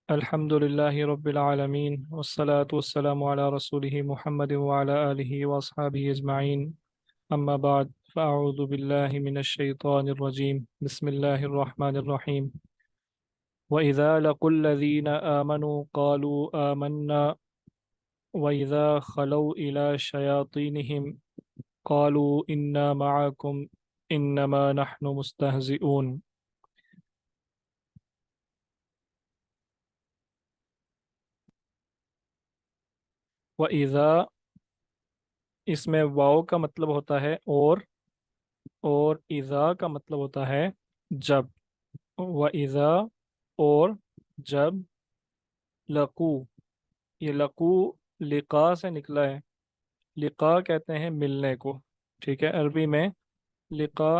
الحمد لله رب العالمين والصلاة والسلام على رسوله محمد وعلى آله وأصحابه أجمعين. أما بعد فأعوذ بالله من الشيطان الرجيم. بسم الله الرحمن الرحيم. وإذا لقوا الذين آمنوا قالوا آمنا وإذا خلوا إلى شياطينهم قالوا إنا معكم إنما نحن مستهزئون. وإذا इसमें वाव का मतलब होता है और इज़ा का मतलब होता है जब। व इज़ा और जब। लकू, ये लकू लिका से निकला है। लिका कहते हैं मिलने को। ठीक है, अरबी में लिका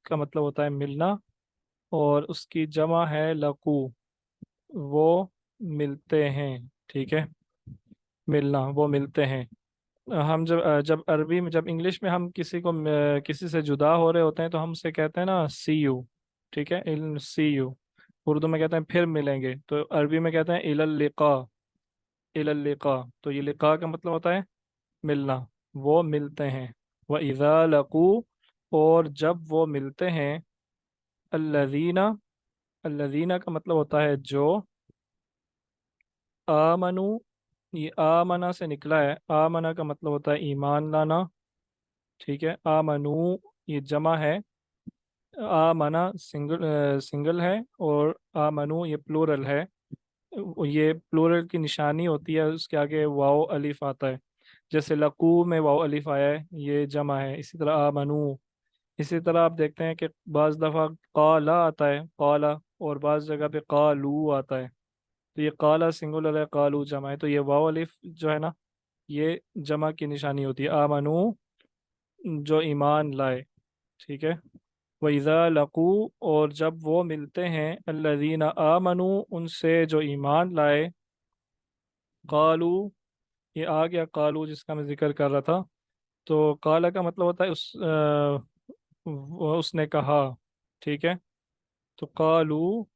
का मतलब होता है मिलना, और उसकी जमा है लकू। वो मिलते हैं। ठीक है, मिलना, वो मिलते हैं। हम जब अरबी में, जब इंग्लिश में हम किसी को किसी से जुदा हो रहे होते हैं तो हम उसे कहते हैं ना सी यू। ठीक है, इल सी यू। उर्दू में कहते हैं फिर मिलेंगे, तो अरबी में कहते हैं इलल लिका। इलल लिका, तो ये लिका का मतलब होता है मिलना। वो मिलते हैं। व इज़ा लकू, और जब वो मिलते हैं। अल्लज़ीना, अल्लज़ीना का मतलब होता है जो। आमनु, ये आमना से निकला है। आमना का मतलब होता है ईमान लाना। ठीक है, आमनु ये जमा है। आमना सिंगल है, और आमनु ये प्लूरल है। ये प्लूरल की निशानी होती है, उसके आगे वाव अलिफ आता है। जैसे लकू में वाव अलिफ आया है, ये जमा है। इसी तरह आमनु। इसी तरह आप देखते हैं कि बाज़ दफ़ा काला आता है, काला, और बाज़ जगह पे कालू आता है। तो ये काला सिंगुलर है, कालू जमा है, तो ये वाव अलिफ जो है ना, ये जमा की निशानी होती है। आमनु, जो ईमान लाए। ठीक है। वैज़ा लकू, और जब वो मिलते हैं अल्लज़ीना आमनु, उनसे जो ईमान लाए। कालू, ये आ गया कालू जिसका मैं जिक्र कर रहा था। तो काला का मतलब होता है उसने कहा। ठीक है, तो कालू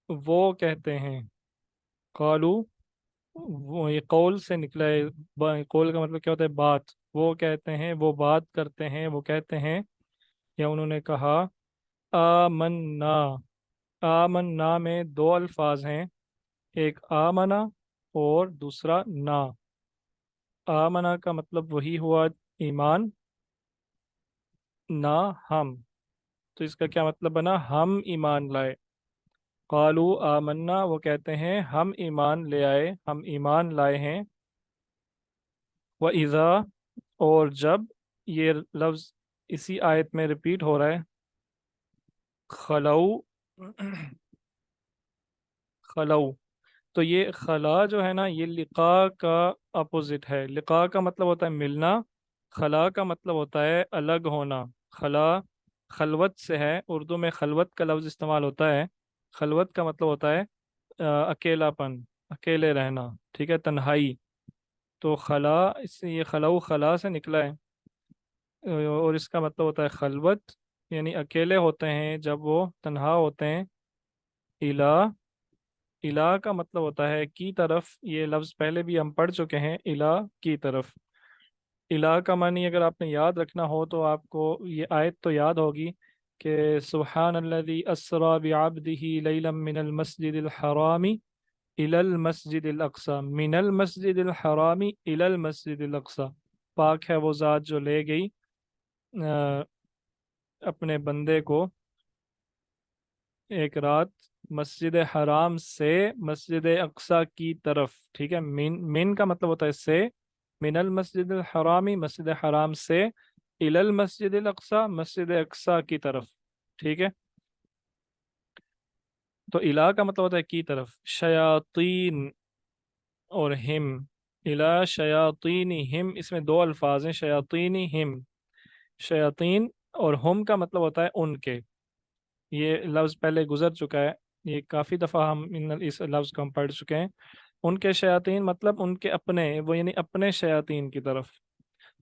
वो कहते हैं। कालू, वो ये कौल से निकला है। कौल का मतलब क्या होता है? बात। वो कहते हैं, वो बात करते हैं, वो कहते हैं, या उन्होंने कहा। आमन्ना, आमन्ना में दो अल्फाज हैं। एक आमना और दूसरा ना। आमना का मतलब वही हुआ ईमान, ना हम। तो इसका क्या मतलब बना? हम ईमान लाए। कालू आमन्ना, वो कहते हैं हम ईमान ले आए, हम ईमान लाए हैं। व इज़ा, और जब, ये लफ्ज़ इसी आयत में रिपीट हो रहा है। खलऊ, खलऊ, तो ये खला जो है ना, ये लिका का अपोजिट है। लिका का मतलब होता है मिलना। खला का मतलब होता है अलग होना। खला खलवत से है, उर्दू में खलवत का लफ्ज़ इस्तेमाल होता है। खलवत का मतलब होता है अकेलापन, अकेले रहना। ठीक है, तन्हाई। तो खला, इससे ये खलाऊ खला से निकला है। और इसका मतलब होता है खलवत, यानी अकेले होते हैं जब वो तन्हा होते हैं। इला, इला का मतलब होता है की तरफ। ये लफ्ज़ पहले भी हम पढ़ चुके हैं, इला की तरफ। इला का मानी अगर आपने याद रखना हो तो आपको ये आयत तो याद होगी कि सुब्हान अल्लज़ी अस्रा बिअब्दिही लैलन मिनल मस्जिदिल हरामी इलल मस्जिदिल अक्सा, मिनल मस्जिदिल हरामी इलल मस्जिदिल अक्सा। पाक है वो ज़ात जो ले गई अ, अपने बंदे को एक रात मस्जिद हराम से मस्जिद अक्सा की तरफ। ठीक है, मिन का मतलब होता है से। मिनल मस्जिद हरामी, मस्जिद हराम से। इलल मस्जिद अक्सा, मस्जिद अक्सा की तरफ। ठीक है, तो इला का मतलब होता है की तरफ। शयातीन और हिम, इला शयातीन हिम, इसमें दो अल्फाज हैं, शयातीन हिम। शयातीन और हम का मतलब होता है उनके। ये लफ्ज़ पहले गुजर चुका है, ये काफ़ी दफ़ा हम इस लफ्ज़ को हम पढ़ चुके हैं। उनके शयातीन मतलब उनके अपने, वो यानी अपने शयातीन की तरफ।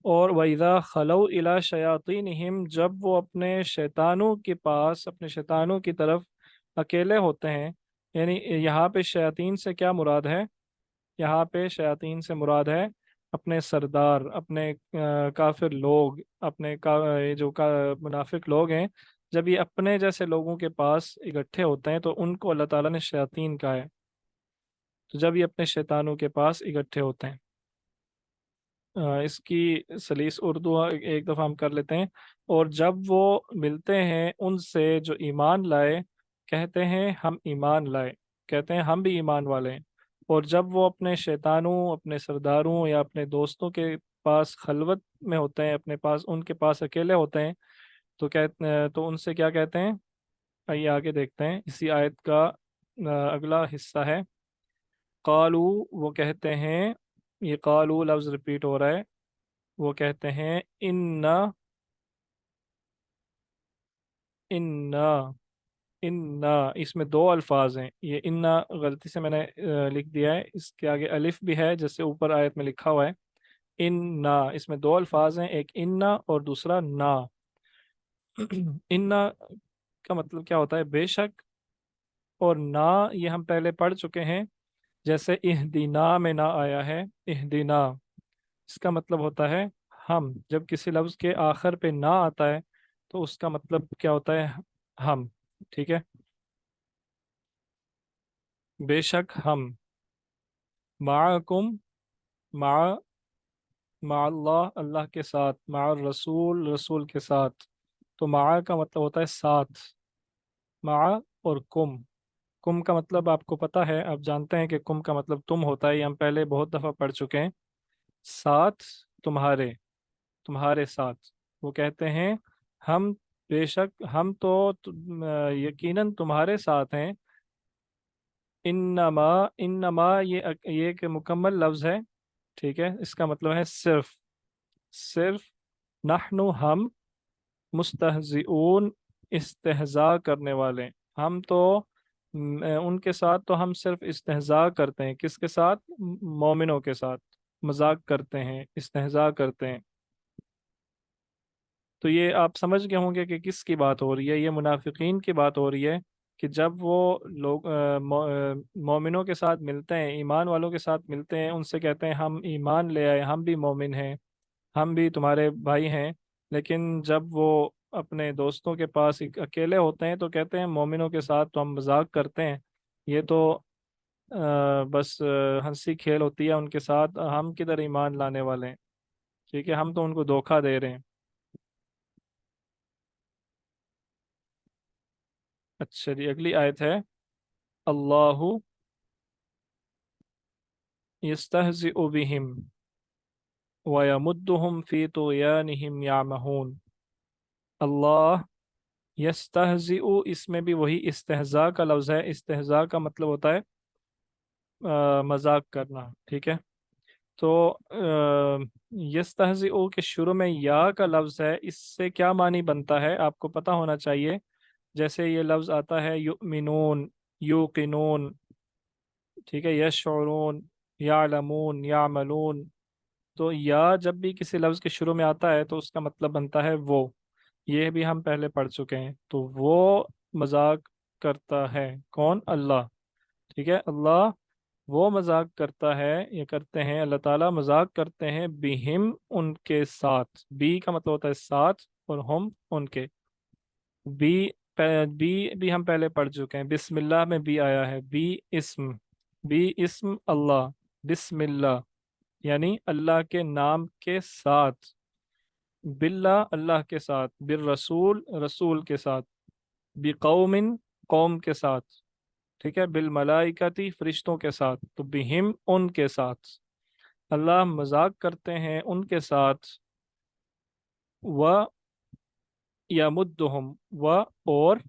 और वैज़ा खलौ इला शयातीनहिम, जब वो अपने शैतानों के पास, अपने शैतानों की तरफ अकेले होते हैं। यानी यहाँ पे शयातीन से क्या मुराद है? यहाँ पे शयातीन से मुराद है अपने सरदार, अपने काफिर लोग, अपने ये जो मुनाफिक लोग हैं। जब ये अपने जैसे लोगों के पास इकट्ठे होते हैं तो उनको अल्लाह ताला ने शयातीन कहा है। तो जब ये अपने शैतानों के पास इकट्ठे होते हैं, इसकी सलीस उर्दू एक दफ़ा हम कर लेते हैं। और जब वो मिलते हैं उनसे जो ईमान लाए, कहते हैं हम ईमान लाए, कहते हैं हम भी ईमान वाले हैं। और जब वो अपने शैतानों, अपने सरदारों या अपने दोस्तों के पास खलवत में होते हैं, अपने पास उनके पास अकेले होते हैं, तो तो उनसे क्या कहते हैं? आइए आगे देखते हैं। इसी आयत का अगला हिस्सा है कालू। वो कहते हैं, ये कालू लफ्ज़ रिपीट हो रहा है। वो कहते हैं इन्ना, इन्ना, इन्ना। इसमें दो अल्फाज हैं। ये इन्ना गलती से मैंने लिख दिया है, इसके आगे अलिफ भी है जैसे ऊपर आयत में लिखा हुआ है। इन्ना, इसमें दो अल्फाज हैं, एक इन्ना और दूसरा ना। इन्ना का मतलब क्या होता है? बेशक। और ना ये हम पहले पढ़ चुके हैं। जैसे इहदीना में ना आया है, इहदीना इसका मतलब होता है हम। जब किसी लफ्ज़ के आखिर पे ना आता है तो उसका मतलब क्या होता है? हम। ठीक है। बेशक हम, माकुम, मा, मा अल्लाह, अल्लाह के साथ, मा रसूल, रसूल के साथ। तो मा का मतलब होता है साथ, मा। और कुम का मतलब आपको पता है, आप जानते हैं कि कुम का मतलब तुम होता है, ये हम पहले बहुत दफ़ा पढ़ चुके हैं। साथ, तुम्हारे, तुम्हारे साथ। वो कहते हैं हम, बेशक हम तो यकीनन तुम्हारे साथ हैं। इन्नमा, इन्नमा ये एक मुकम्मल लफ्ज़ है। ठीक है, इसका मतलब है सिर्फ, सिर्फ। नहनु हम, मुस्तहजिऊन, इस्तेहजा करने वाले। हम तो उनके साथ तो हम सिर्फ इस्तेहजा करते हैं। किसके साथ? मोमिनों के साथ मजाक करते हैं, इस्तेहजा करते हैं। तो ये आप समझ गए होंगे कि किसकी बात हो रही है। ये मुनाफिकीन की बात हो रही है कि जब वो लोग मोमिनों के साथ मिलते हैं, ईमान वालों के साथ मिलते हैं, उनसे कहते हैं हम ईमान ले आए, हम भी मोमिन हैं, हम भी तुम्हारे भाई हैं। लेकिन जब वो अपने दोस्तों के पास अकेले होते हैं तो कहते हैं मोमिनों के साथ तो हम मजाक करते हैं। ये तो बस हंसी खेल होती है उनके साथ, हम किधर ईमान लाने वाले हैं। ठीक है, हम तो उनको धोखा दे रहे हैं। अच्छा जी, अगली आयत है अल्लाहु यस्तहजिउ बिहिम व यमुद्दुहुम फी तुग़यानिहिम यामहून। अल्लाह यस्तहजिउ, इसमें भी वही इस्तेहजा का लफ्ज़ है। इस्तेहजा का मतलब होता है मजाक करना। ठीक है। तो यस्तहजिउ के शुरू में या का लफ्ज़ है, इससे क्या मानी बनता है आपको पता होना चाहिए। जैसे ये लफ्ज़ आता है युमिनून, युकिनून, ठीक है, यशऊरून, यालमून, यामलून। तो या जब भी किसी लफ्ज़ के शुरू में आता है तो उसका मतलब बनता है वो। ये भी हम पहले पढ़ चुके हैं। तो वो मजाक करता है, कौन? अल्लाह। ठीक है, अल्लाह वो मजाक करता है, ये करते हैं, अल्लाह ताला मजाक करते हैं बिहिम, उनके साथ। बी का मतलब होता है साथ, और हम उनके। बी, बी हम पहले पढ़ चुके हैं। बिस्मिल्लाह में बी आया है, बी इस्म, बी इस्म अल्लाह, बिस्मिल्लाह यानी अल्लाह के नाम के साथ। बिल्ला अल्लाह के साथ, बिर रसूल रसूल के साथ, बिकौमिन कौम के साथ। ठीक है, बिल मलाइकती फरिश्तों के साथ। तो बिहिम उनके साथ, अल्लाह मजाक करते हैं उनके साथ। व यमुद्दुहुम, व और,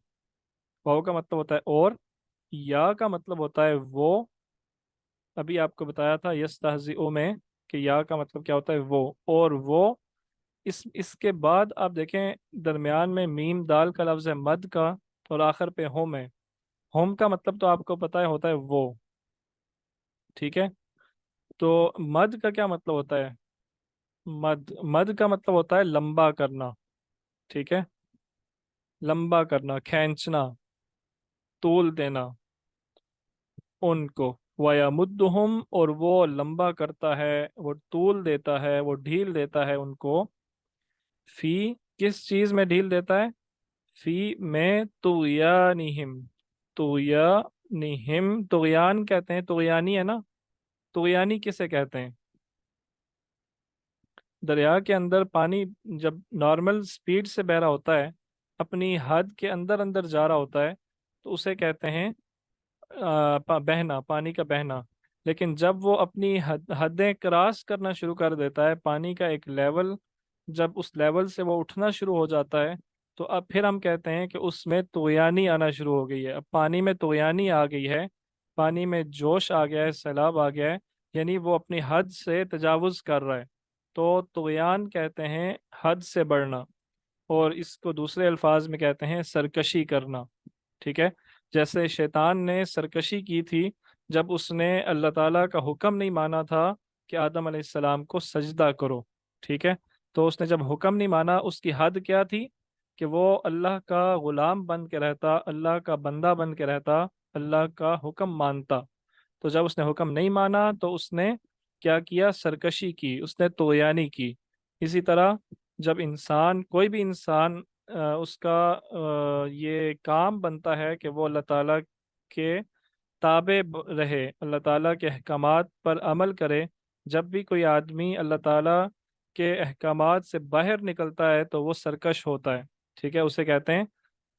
वाव का मतलब होता है और, या का मतलब होता है वो। अभी आपको बताया था यस्तहजिउ में कि या का मतलब क्या होता है? वो। और वो, इसके बाद आप देखें दरमियान में मीम दाल का लफ्ज़ है मद का, और आखिर पे होम है। होम का मतलब तो आपको पता है होता है वो। ठीक है। तो मद का क्या मतलब होता है? मद, मद का मतलब होता है लंबा करना। ठीक है, लंबा करना, खींचना, तूल देना। उनको। वयमुद्दुहुम, और वो लंबा करता है, वो तूल देता है, वो ढील देता है उनको। फी, किस चीज में ढील देता है? फी में तुगयानिहिम। तुगयानिहिम, तुगयान कहते हैं, तुगयानी है ना। तुगयानी किसे कहते हैं? दरिया के अंदर पानी जब नॉर्मल स्पीड से बह रहा होता है, अपनी हद के अंदर अंदर जा रहा होता है, तो उसे कहते हैं बहना, पानी का बहना। लेकिन जब वो अपनी हदें क्रॉस करना शुरू कर देता है, पानी का एक लेवल, जब उस लेवल से वो उठना शुरू हो जाता है, तो अब फिर हम कहते हैं कि उसमें तुगयानी आना शुरू हो गई है। अब पानी में तुगयानी आ गई है, पानी में जोश आ गया है, सैलाब आ गया है, यानी वो अपनी हद से तजावुज कर रहा है। तो तुगयान कहते हैं हद से बढ़ना, और इसको दूसरे अल्फाज में कहते हैं सरकशी करना। ठीक है। जैसे शैतान ने सरकशी की थी जब उसने अल्लाह ताला का हुक्म नहीं माना था कि आदम अलैहिस्सलाम को सजदा करो। ठीक है। तो उसने जब हुक्म नहीं माना, उसकी हद क्या थी? कि वो अल्लाह का गुलाम बन के रहता, अल्लाह का बंदा बन के रहता, अल्लाह का हुक्म मानता। तो जब उसने हुक्म नहीं माना तो उसने क्या किया? सरकशी की, उसने तोयानी की। इसी तरह जब इंसान, कोई भी इंसान, उसका ये काम बनता है कि वो अल्लाह ताला के ताबे रहे, अल्लाह ताला के अहकामात पर अमल करे। जब भी कोई आदमी अल्लाह ताला के अहकामात से बाहर निकलता है तो वो सरकश होता है। ठीक है, उसे कहते हैं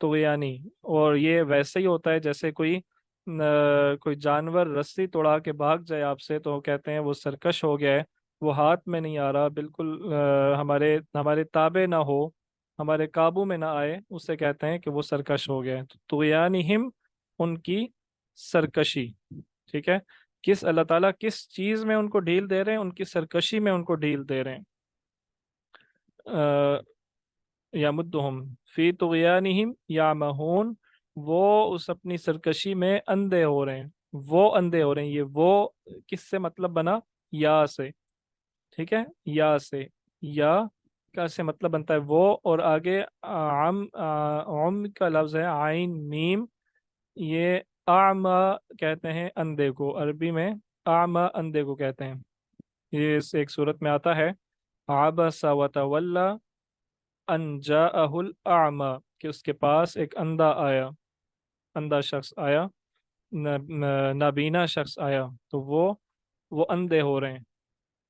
तुगयानी। और ये वैसे ही होता है जैसे कोई जानवर रस्सी तोड़ा के भाग जाए आपसे, तो कहते हैं वो सरकश हो गया है, वो हाथ में नहीं आ रहा, बिल्कुल हमारे हमारे ताबे ना हो, हमारे काबू में ना आए, उसे कहते हैं कि वो सरकश हो गया है। तो तुगयानिहिम, उनकी सरकशी। ठीक है। किस अल्लाह ताला किस चीज में उनको ढील दे रहे हैं? उनकी सरकशी में उनको ढील दे रहे हैं। यामुद्दुहुम फी तुगयानिहिम यामहून, वो उस अपनी सरकशी में अंधे हो रहे हैं, वो अंधे हो रहे हैं। ये वो किससे मतलब बना? या से। ठीक है, या से। या का से मतलब बनता है वो, और आगे आम का लफ्ज है आइन मीम। ये आमा कहते हैं अंधे को, अरबी में आमा अंधे को कहते हैं। ये इस एक सूरत में आता है, आबसा वतवल्ला अन जाअहुल आमा, कि उसके पास एक अंधा आया, अंधा शख्स आया, नाबीना शख्स आया, तो वो अंधे हो रहे हैं।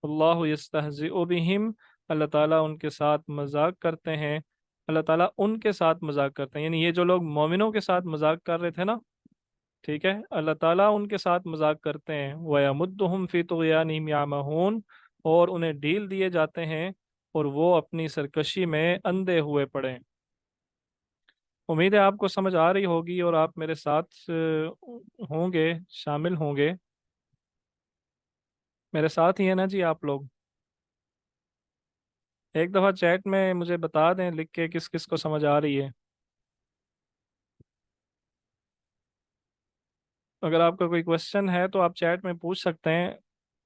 अल्लाह यस्तहजिउ बिहिम, अल्लाह ताला उनके साथ मजाक करते हैं। अल्लाह ताला उनके साथ मजाक करते हैं, यानी ये जो लोग मोमिनों के साथ मजाक कर रहे थे ना, ठीक है, अल्लाह ताला उनके साथ मजाक करते हैं। वयमुद्दुहुम फी तुगयानिहिम यामहून, और उन्हें ढील दिए जाते हैं और वो अपनी सरकशी में अंधे हुए पड़े हैं। उम्मीद है आपको समझ आ रही होगी और आप मेरे साथ होंगे, शामिल होंगे। मेरे साथ ही है ना जी आप लोग? एक दफ़ा चैट में मुझे बता दें लिख के किस किस को समझ आ रही है। अगर आपका कोई क्वेश्चन है तो आप चैट में पूछ सकते हैं।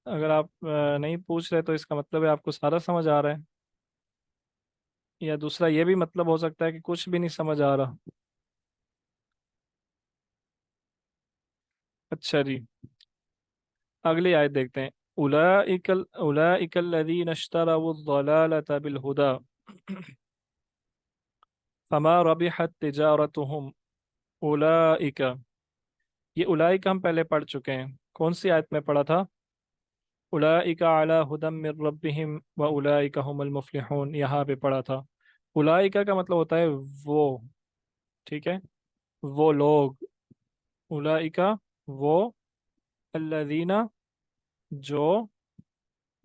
अगर आप नहीं पूछ रहे तो इसका मतलब है आपको सारा समझ आ रहा है। या दूसरा ये भी मतलब हो सकता है कि कुछ भी नहीं समझ आ रहा। अच्छा जी, अगली आयत देखते हैं। उलाइकल लज़ीना इश्तरऊ ज़लालता बिल हुदा फमा रबिहत तिजारतुहुम उलाइका। ये उलाइका हम पहले पढ़ चुके हैं, कौन सी आयत में पढ़ा था? उलाइका अला हुदम मिर रब्बिहिम व उलाइका हुमुल मुफलिहून, यहाँ पे पढ़ा था। उलाइका का मतलब होता है वो। ठीक है, वो लोग। उलाइका वो, अल्लज़ीना जो,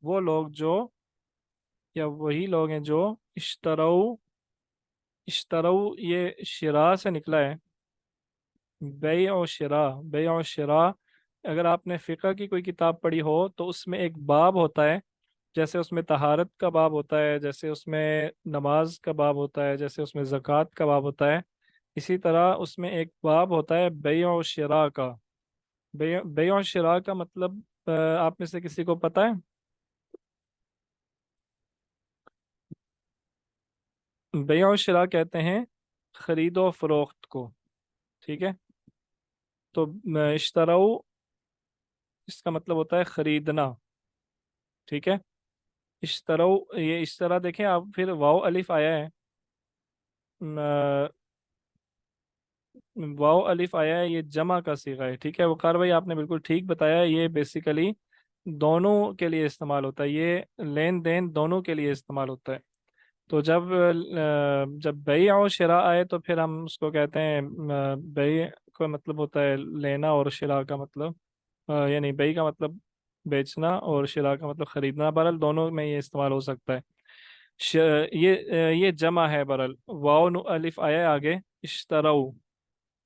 वो लोग जो, या वही लोग हैं जो, इश्तरऊ, इश्तरऊ ये शिरा से निकला है। बे और शिरा, बे और शिरा। अगर आपने फ़िक़ह की कोई किताब पढ़ी हो तो उसमें एक बाब होता है, जैसे उसमें तहारत का बाब होता है, जैसे उसमें नमाज का बाब होता है, जैसे उसमें ज़कात का बाब होता है। इसी तरह उसमें एक बाब होता है बे और शिरा का। बे और शिरा का मतलब आप में से किसी को पता है? बे और शिरा कहते हैं खरीदो फरोख्त को। ठीक है। तो इश्तराऊ اس کا مطلب ہوتا ہے خریدنا، ٹھیک ہے. اشترو، یہ اشترا دیکھیں آپ، پھر واو الف آیا ہے، واو الف آیا ہے، یہ جمع کا صیغہ ہے، ٹھیک ہے. وقار بھائی آپ نے بالکل ٹھیک بتایا، یہ بیسیکلی دونوں کے لیے استعمال ہوتا ہے، یہ لین دین دونوں کے لیے استعمال ہوتا ہے. تو جب بیع و شراء آئے تو پھر ہم اس کو کہتے ہیں بیع کا مطلب ہوتا ہے لینا، اور شراء کا مطلب یعنی بیع کا مطلب بیچنا، اور شراء کا مطلب خریدنا. بہرحال دونوں میں یہ استعمال ہو سکتا ہے. ش... یہ جمع ہے. بہرحال واو الف آیا ہے آگے، اشترو.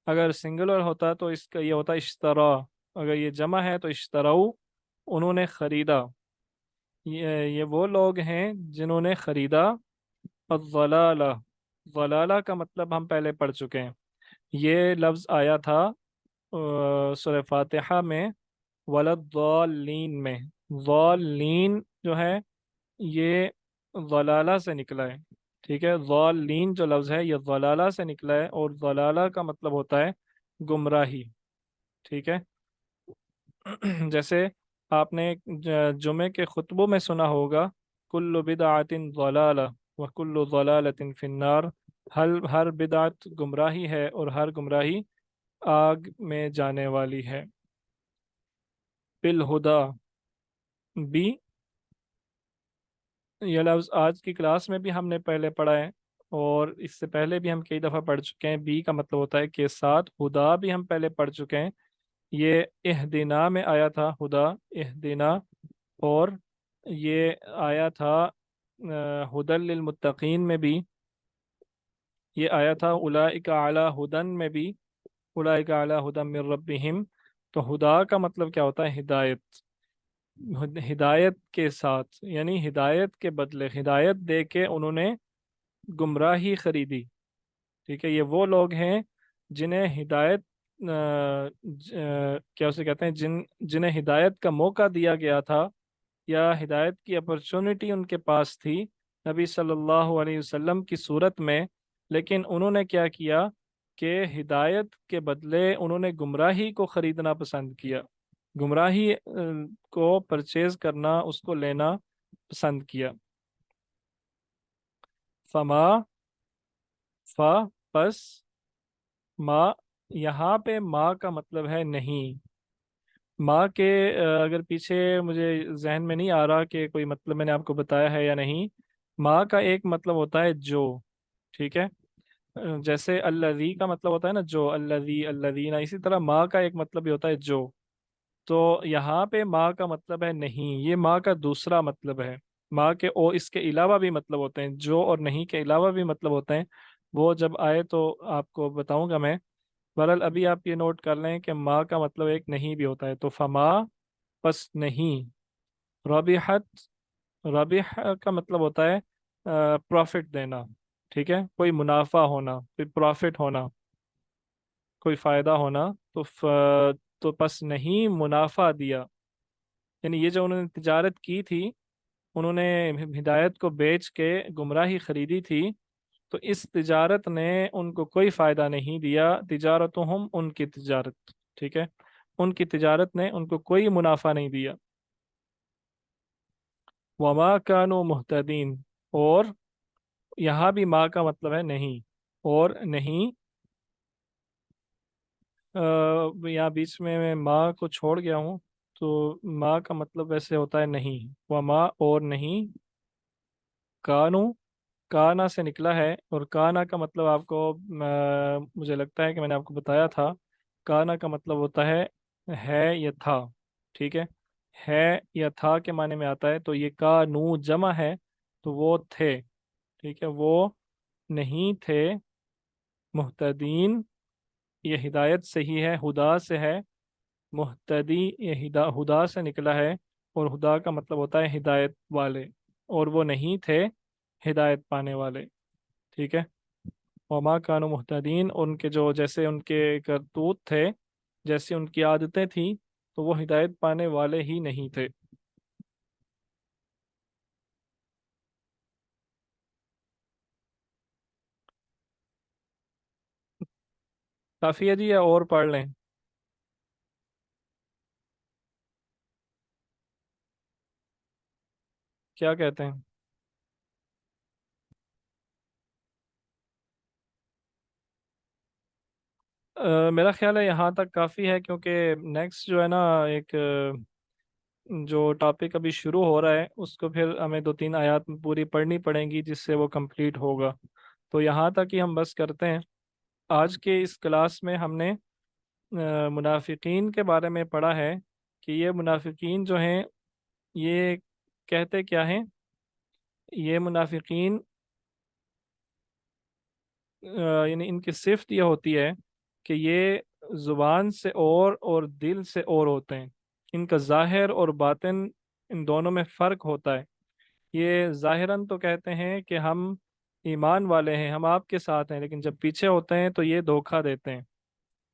اگر سنگولر ہوتا تو اس کا یہ ہوتا اشترا. اگر یہ جمع ہے تو اشترو، انہوں نے خریدا. یہ وہ لوگ ہیں جنہوں نے خریدا. الضلالہ، ضلالہ کا مطلب ہم پہلے پڑھ چکے ہیں. یہ لفظ آیا تھا سورہ فاتحہ میں ولدالین میں. ضالین جو ہے یہ ضلالہ سے نکلا ہے، ٹھیک ہے. ضالین جو لفظ ہے یہ ضلالہ سے نکلا ہے، اور ضلالہ کا مطلب ہوتا ہے گمراہی، ٹھیک ہے. جیسے آپ نے جمعے کے خطبوں میں سنا ہوگا، کل بدعت ضلالہ وکل ضلالت فی النار. ہر بدعت گمراہی ہے، اور ہر گمراہی آگ میں جانے والی ہے. بالہدا بھی، یہ لفظ آج کی کلاس میں بھی ہم نے پہلے پڑھا ہے، اور اس سے پہلے بھی ہم کئی دفعہ پڑھ چکے ہیں. بی کا مطلب ہوتا ہے کے ساتھ. ہدا بھی ہم پہلے پڑھ چکے ہیں، یہ اہدنا میں آیا تھا ہدا، اہدنا. اور یہ آیا تھا ہدل للمتقین میں بھی. یہ آیا تھا اولئک علی ہدن میں بھی، اولئک علی ہدن من ربہم. تو ہدا کا مطلب کیا ہوتا ہے؟ ہدایت. ہدایت کے ساتھ یعنی ہدایت کے بدلے، ہدایت دے کے انہوں نے گمراہی خریدی، ٹھیک ہے. یہ وہ لوگ ہیں جنہیں ہدایت کیا اسے کہتے ہیں، جنہیں ہدایت کا موقع دیا گیا تھا، یا ہدایت کی اپرچونٹی ان کے پاس تھی نبی صلی اللہ علیہ وسلم کی صورت میں. لیکن انہوں نے کیا کیا کہ ہدایت کے بدلے انہوں نے گمراہی کو خریدنا پسند کیا، گمراہی کو پرچیز کرنا، اس کو لینا پسند کیا. فما، پس. ما، یہاں پہ ما کا مطلب ہے نہیں. ماں کے اگر پیچھے مجھے ذہن میں نہیں آ رہا کہ کوئی مطلب میں نے آپ کو بتایا ہے یا نہیں. ماں کا ایک مطلب ہوتا ہے جو، ٹھیک ہے. جیسے الذی کا مطلب ہوتا ہے نا جو، الذی الذین، اسی طرح ماں کا ایک مطلب بھی ہوتا ہے جو. تو یہاں پہ ماں کا مطلب ہے نہیں، یہ ماں کا دوسرا مطلب ہے. ماں کے او اس کے علاوہ بھی مطلب ہوتے ہیں، جو اور نہیں کے علاوہ بھی مطلب ہوتے ہیں. وہ جب آئے تو آپ کو بتاؤں گا میں. بہرحال ابھی آپ یہ نوٹ کر لیں کہ ماں کا مطلب ایک نہیں بھی ہوتا ہے. تو فما، پس نہیں. ربحت، ربح کا مطلب ہوتا ہے پروفٹ دینا، ٹھیک ہے. کوئی منافع ہونا، کوئی پروفٹ ہونا، کوئی فائدہ ہونا. تو پس نہیں منافع دیا. یعنی یہ جو انہوں نے تجارت کی تھی، انہوں نے ہدایت کو بیچ کے گمراہی خریدی تھی، تو اس تجارت نے ان کو کوئی فائدہ نہیں دیا. تجارتہم، ان کی تجارت، ٹھیک ہے. ان کی تجارت نے ان کو کوئی منافع نہیں دیا. وما کانوا مہتدین، اور یہاں بھی ماں کا مطلب ہے نہیں، اور نہیں. یہاں بیچ میں ماں کو چھوڑ گیا ہوں. تو ماں کا مطلب ویسے ہوتا ہے نہیں. وما، اور نہیں. کانو، کانا سے نکلا ہے، اور کانا کا مطلب آپ کو مجھے لگتا ہے کہ میں نے آپ کو بتایا تھا. کانا کا مطلب ہوتا ہے یا تھا، ٹھیک ہے یا تھا کے معنی میں آتا ہے. تو یہ کانو جمع ہے، تو وہ تھے، ٹھیک ہے. وہ نہیں تھے مہتدین. یہ ہدایت سے ہی ہے، ہدا سے ہے. مہتدی، یہ ہدا سے نکلا ہے، اور ہدا کا مطلب ہوتا ہے ہدایت والے، اور وہ نہیں تھے ہدایت پانے والے، ٹھیک ہے. وما کانوا مہتدین، ان کے جو جیسے ان کے کرتوت تھے، جیسی ان کی عادتیں تھیں، تو وہ ہدایت پانے والے ہی نہیں تھے. کافی ہے جی، یا اور پڑھ لیں؟ क्या कहते हैं? मेरा ख्याल है यहाँ तक काफ़ी है, क्योंकि नेक्स्ट जो है ना, एक जो टॉपिक अभी शुरू हो रहा है उसको फिर हमें 2-3 आयत पूरी पढ़नी पड़ेंगी जिससे वो कंप्लीट होगा। तो यहाँ तक ही हम बस करते हैं। आज के इस क्लास में हमने मुनाफिकीन के बारे में पढ़ा है कि ये मुनाफिकीन जो हैं ये कहते क्या हैं। ये मुनाफिकीन यानी इनकी सिफ्त ये होती है कि ये ज़ुबान से और दिल से और होते हैं। इनका ज़ाहिर और बातिन, इन दोनों में फ़र्क होता है। ये ज़ाहिरन तो कहते हैं कि हम ईमान वाले हैं, हम आपके साथ हैं, लेकिन जब पीछे होते हैं तो ये धोखा देते हैं।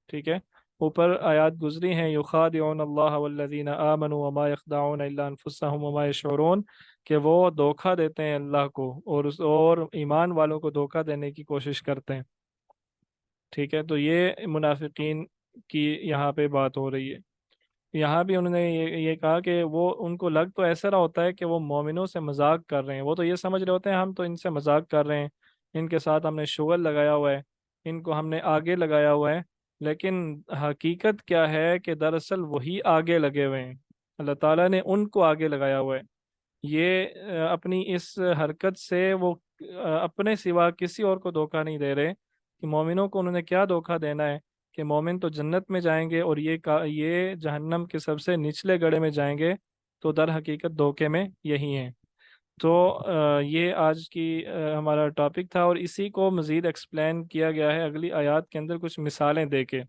ठीक है। ऊपर आयत गुजरी हैं, युखादिऊन अल्लाह वल्लज़ीना आमनु वमा यखदाऊन इल्ला अनफुसहुम वमा यशऊरून, कि वो धोखा देते हैं अल्लाह को और ईमान वालों को धोखा देने की कोशिश करते हैं। ठीक है। तो ये मुनाफिकीन की यहाँ पे बात हो रही है। यहाँ भी उन्होंने ये कहा कि वो उनको लग तो ऐसा रहा होता है कि वो मोमिनों से मजाक कर रहे हैं। वो तो ये समझ रहे होते हैं हम तो इनसे मजाक कर रहे हैं, इनके साथ हमने शुगल लगाया हुआ है, इनको हमने आगे लगाया हुआ है। लेकिन हकीकत क्या है कि दरअसल वही आगे लगे हुए हैं, अल्लाह ताला ने उनको आगे लगाया हुआ है। ये अपनी इस हरकत से वो अपने सिवा किसी और को धोखा नहीं दे रहे कि मोमिनों को उन्होंने क्या धोखा देना है कि मोमिन तो जन्नत में जाएंगे और ये जहन्नम के सबसे निचले गड़े में जाएंगे। तो दर हकीकत धोखे में यही हैं। तो ये आज की हमारा टॉपिक था, और इसी को मज़ीद एक्सप्लेन किया गया है अगली आयत के अंदर कुछ मिसालें देके।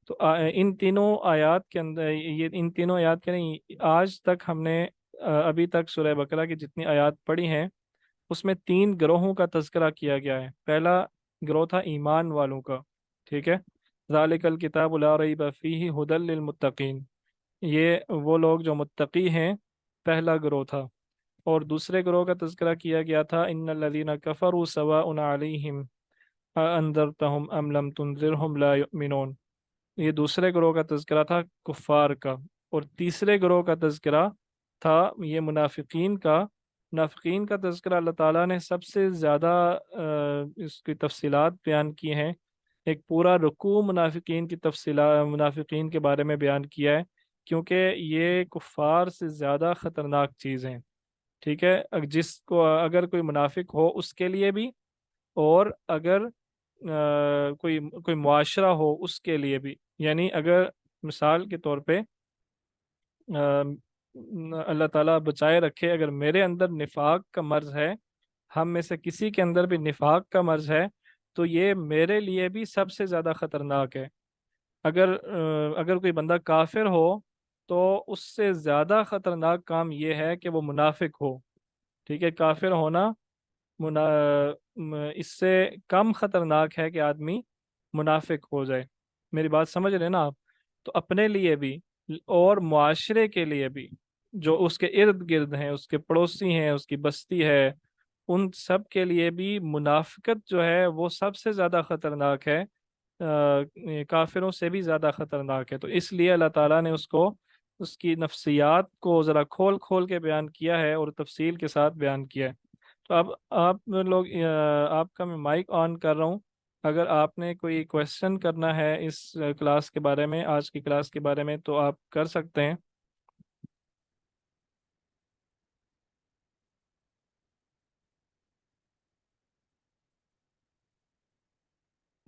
तो इन तीनों आयत के अंदर, ये इन तीनों आयत के नहीं, आज तक हमने अभी तक सूरह बकरा की जितनी आयत पढ़ी हैं उसमें 3 गिरोहों का तज़किरा किया गया है। पहला गिरोह था ईमान वालों का। ठीक है। ज़ालिकल किताबु ला रैब फीहि हुदल लिल मुत्तकीन, ये वो लोग जो मुत्तकी हैं, पहला गिरोह था। और दूसरे गिरोह का तज़किरा किया गया था, इन्नल लज़ीना कफ़रू सवाउन अलैहिम अअंज़रतहुम अम लम तुनज़िरहुम ला युमिनून, ये दूसरे ग्रोह का तज़किरा था कुफ़ार का। और तीसरे ग्रोह का तज़किरा था ये मुनाफिकीन का। मुनाफिकीन का तज़किरा अल्लाह ताला ने सबसे ज़्यादा इसकी तफसीलात बयान की हैं। एक पूरा रुकू मुनाफिकीन की तफसीला मुनाफिकीन के बारे में बयान किया है, क्योंकि ये कुफ़ार से ज़्यादा ख़तरनाक चीज़ हैं। ठीक है। जिसको अगर कोई मुनाफिक हो उसके लिए भी, और अगर कोई कोई मुआशरा हो उसके लिए भी। यानी अगर मिसाल के तौर पे अल्लाह ताला बचाए रखे, अगर मेरे अंदर निफाक का मर्ज है, हम में से किसी के अंदर भी निफाक का मर्ज है, तो ये मेरे लिए भी सबसे ज़्यादा ख़तरनाक है। अगर कोई बंदा काफिर हो तो उससे ज़्यादा ख़तरनाक काम ये है कि वो मुनाफिक हो। ठीक है। काफिर होना मुना इससे कम खतरनाक है कि आदमी मुनाफिक हो जाए। मेरी बात समझ रहे हैं ना आप? तो अपने लिए भी और मुआशरे के लिए भी, जो उसके इर्द गिर्द हैं, उसके पड़ोसी हैं, उसकी बस्ती है, उन सब के लिए भी मुनाफिकत जो है वो सबसे ज़्यादा ख़तरनाक है, काफिरों से भी ज़्यादा ख़तरनाक है। तो इसलिए अल्लाह ताला ने उसको, उसकी नफ्सियात को ज़रा खोल खोल के बयान किया है और तफसील के साथ बयान किया है। तो अब आप लोग आपका मैं माइक ऑन कर रहा हूँ। अगर आपने कोई क्वेश्चन करना है इस क्लास के बारे में, आज की क्लास के बारे में, तो आप कर सकते हैं।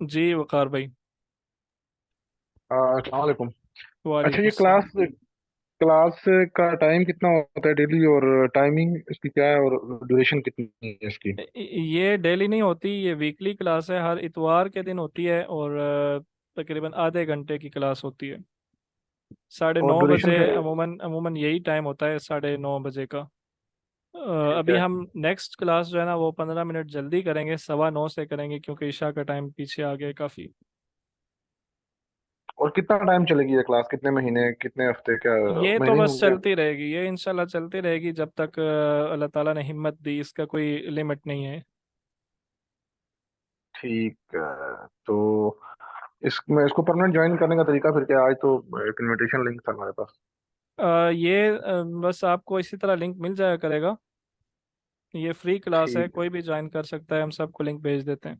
जी वकार भाई। अस्सलाम वालेकुम। अच्छा, वालेकुम ये अस्सलाम। क्लास क्लास का टाइम कितना होता है डेली, और टाइमिंग इसकी क्या है, और ड्यूरेशन कितनी है इसकी? ये डेली नहीं होती, ये वीकली क्लास है, हर इतवार के दिन होती है, और तकरीबन आधे घंटे की क्लास होती है। साढ़े और नौ ड्यूरेशन बजे का? अमूमन अमूमन यही टाइम होता है, 9:30 बजे का। ठीक अभी है। हम नेक्स्ट क्लास जो है ना वो 15 मिनट जल्दी करेंगे, 9:15 से करेंगे, क्योंकि ईशा का टाइम पीछे आ गया काफ़ी। और कितना टाइम चलेगी ये क्लास, कितने महीने, कितने हफ्ते, क्या ये तो महीने बस होंगे? चलती रहेगी, ये इंशाल्लाह चलती रहेगी जब तक अल्लाह ताला ने हिम्मत दी, इसका कोई लिमिट नहीं है। ठीक है। तो इसमें इसको परमानेंट ज्वाइन करने का तरीका फिर क्या है? आज तो एक इनविटेशन लिंक था हमारे पास। ये बस आपको इसी तरह लिंक मिल जाया करेगा। یہ فری کلاس ہے، ٹھیک ہے. کوئی بھی جوائن کر سکتا ہے، ہم سب کو لنک بھیج دیتے ہیں۔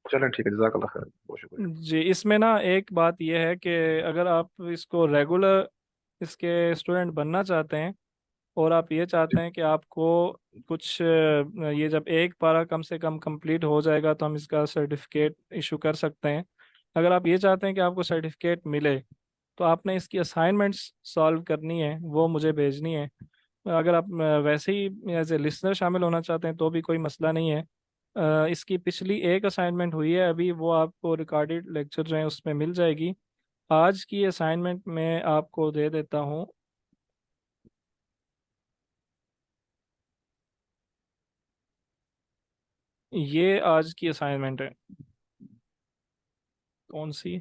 چلیں ٹھیک ہے، جزاک اللہ خیر، بہت شکریہ. جی اس میں نا ایک بات یہ ہے کہ اگر آپ اس کو ریگولر اس کے اسٹوڈنٹ بننا چاہتے ہیں، اور آپ یہ چاہتے ہیں کہ آپ کو کچھ یہ جب ایک پارہ کم سے کم کمپلیٹ ہو جائے گا تو ہم اس کا سرٹیفکیٹ ایشو کر سکتے ہیں۔ اگر آپ یہ چاہتے ہیں کہ آپ کو سرٹیفکیٹ ملے تو آپ نے اس کی اسائنمنٹس سالو کرنی ہے، وہ مجھے بھیجنی ہے۔ اگر آپ ویسے ہی ایز اے لسنر شامل ہونا چاہتے ہیں تو بھی کوئی مسئلہ نہیں ہے۔ اس کی پچھلی ایک اسائنمنٹ ہوئی ہے ابھی، وہ آپ کو ریکارڈڈ لیکچر جو ہیں اس میں مل جائے گی۔ آج کی اسائنمنٹ میں آپ کو دے دیتا ہوں، یہ آج کی اسائنمنٹ ہے۔ کون سی؟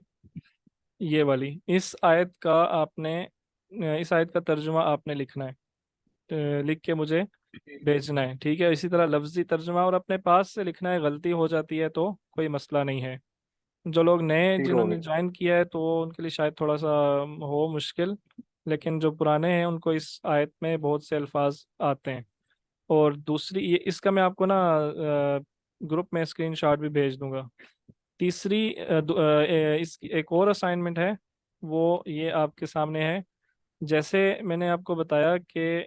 یہ والی۔ اس آیت کا آپ نے اس آیت کا ترجمہ آپ نے لکھنا ہے، لکھ کے مجھے بھیجنا ہے، ٹھیک ہے؟ اسی طرح لفظی ترجمہ اور اپنے پاس سے لکھنا ہے، غلطی ہو جاتی ہے تو کوئی مسئلہ نہیں ہے۔ جو لوگ نئے ٹھیک جنہوں ہو نے گیا. جوائن کیا ہے تو ان کے لیے شاید تھوڑا سا ہو مشکل، لیکن جو پرانے ہیں ان کو اس آیت میں بہت سے الفاظ آتے ہیں۔ اور دوسری یہ اس کا میں آپ کو نا گروپ میں اسکرین شاٹ بھی بھیج دوں گا۔ تیسری اس کی ایک اور اسائنمنٹ ہے، وہ یہ آپ کے سامنے ہے۔ جیسے میں نے آپ کو بتایا کہ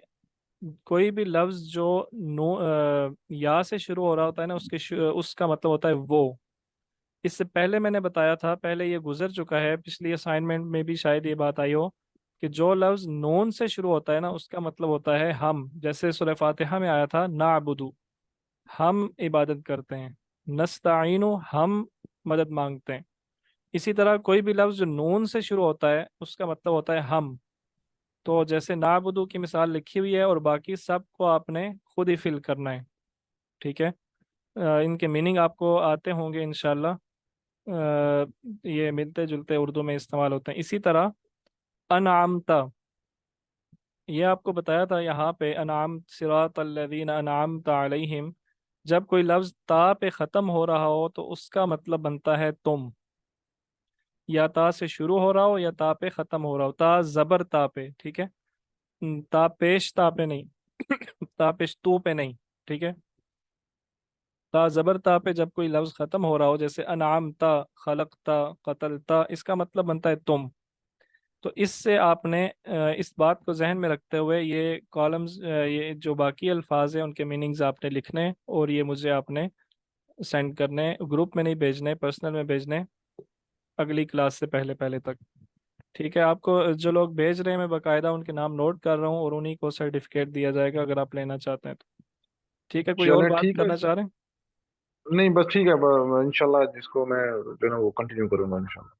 کوئی بھی لفظ جو یا سے شروع ہو رہا ہوتا ہے نا، اس کا مطلب ہوتا ہے وہ۔ اس سے پہلے میں نے بتایا تھا، پہلے یہ گزر چکا ہے، پچھلی اسائنمنٹ میں بھی شاید یہ بات آئی ہو کہ جو لفظ نون سے شروع ہوتا ہے نا اس کا مطلب ہوتا ہے ہم۔ جیسے سورہ فاتحہ میں آیا تھا نعبدو، ہم عبادت کرتے ہیں، نستعینو، ہم مدد مانگتے ہیں۔ اسی طرح کوئی بھی لفظ جو نون سے شروع ہوتا ہے اس کا مطلب ہوتا ہے ہم۔ تو جیسے نعبدو کی مثال لکھی ہوئی ہے، اور باقی سب کو آپ نے خود ہی فل کرنا ہے، ٹھیک ہے؟ ان کے میننگ آپ کو آتے ہوں گے انشاءاللہ، یہ ملتے جلتے اردو میں استعمال ہوتے ہیں۔ اسی طرح انعامتا، یہ آپ کو بتایا تھا یہاں پہ انعام صراط الذین انعامت علیہم، جب کوئی لفظ تا پہ ختم ہو رہا ہو تو اس کا مطلب بنتا ہے تم، یا تا سے شروع ہو رہا ہو یا تا پہ ختم ہو رہا ہو، تا زبر تا پہ، ٹھیک ہے؟ تا پیش تا پہ نہیں، تا پیش تو پہ نہیں، ٹھیک ہے؟ تا زبر تا پہ جب کوئی لفظ ختم ہو رہا ہو، جیسے انعامتا، خلقتا، قتلتا، اس کا مطلب بنتا ہے تم۔ تو اس سے آپ نے اس بات کو ذہن میں رکھتے ہوئے یہ کالمز، یہ جو باقی الفاظ ہیں ان کے میننگز آپ نے لکھنے، اور یہ مجھے آپ نے سینڈ کرنے، گروپ میں نہیں بھیجنے، پرسنل میں بھیجنے، اگلی کلاس سے پہلے پہلے تک، ٹھیک ہے؟ آپ کو جو لوگ بھیج رہے ہیں میں باقاعدہ ان کے نام نوٹ کر رہا ہوں، اور انہیں کو سرٹیفکیٹ دیا جائے گا اگر آپ لینا چاہتے ہیں تو، ٹھیک ہے؟ کوئی اور چلیں بات ٹھیک ہے. کرنا چاہ رہے ہیں؟ نہیں بس ٹھیک ہے، انشاءاللہ جس کو میں جو ہے نا وہ کنٹینیو کروں گا انشاءاللہ.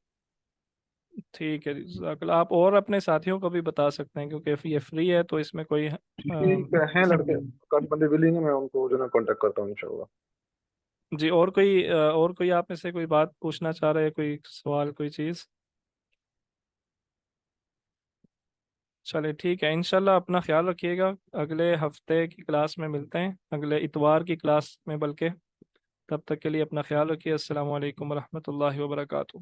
ٹھیک ہے جی، جزاک اللہ۔ آپ اور اپنے ساتھیوں کو بھی بتا سکتے ہیں کیونکہ یہ فری ہے تو اس میں کوئی ٹھیک ہے، ہیں لڑکے کافی بندے ولنگ ہیں، میں ان کو جو ہے نا کانٹیکٹ کرتا ہوں انشاءاللہ. جی اور کوئی آپ میں سے کوئی بات پوچھنا چاہ رہے ہیں، کوئی سوال، کوئی چیز؟ چلے ٹھیک ہے، انشاءاللہ اپنا خیال رکھیے گا، اگلے ہفتے کی کلاس میں ملتے ہیں، اگلے اتوار کی کلاس میں بلکہ۔ تب تک کے لیے اپنا خیال رکھیے، السلام علیکم ورحمۃ اللہ وبرکاتہ۔